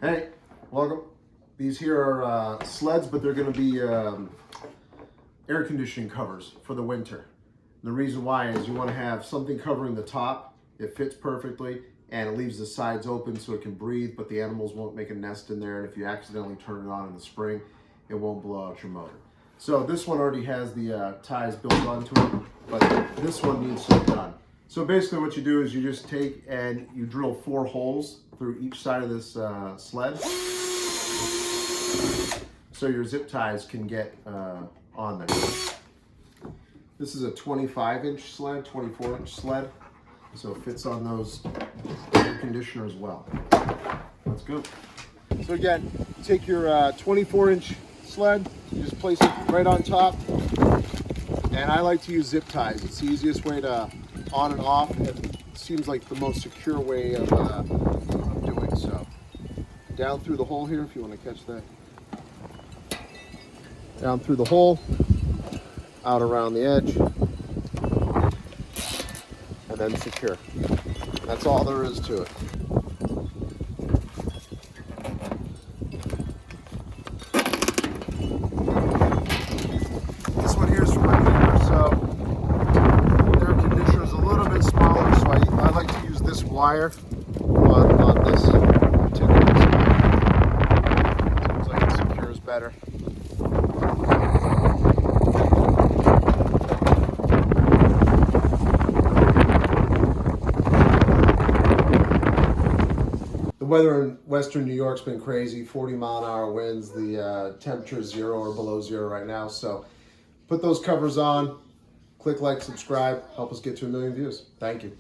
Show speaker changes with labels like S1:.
S1: Hey, welcome. These here are sleds, but they're going to be air conditioning covers for the winter. The reason why is you want to have something covering the top. It fits perfectly and it leaves the sides open so it can breathe, but the animals won't make a nest in there. And if you accidentally turn it on in the spring, it won't blow out your motor. So this one already has the ties built onto it, but this one needs to be done. So basically what you do is you just take and you drill 4 holes through each side of this sled, so your zip ties can get on there. This is a 25-inch sled, 24-inch sled, so it fits on those air conditioner as well. Let's go. So again, take your 24-inch sled, you just place it right on top, and I like to use zip ties. It's the easiest way to on and off. It seems like the most secure way of doing so. Down through the hole here, if you want to catch that. Down through the hole, out around the edge, and then secure. That's all there is to it. This one here is from my neighbor, so their conditioner is a little bit smaller, so I like to use this wire on this particular side. Seems like it secures better. The weather in western New York's been crazy, 40-mile-an-hour winds. The temperature is 0 or below 0 right now. So put those covers on, click like, subscribe, help us get to 1 million views. Thank you.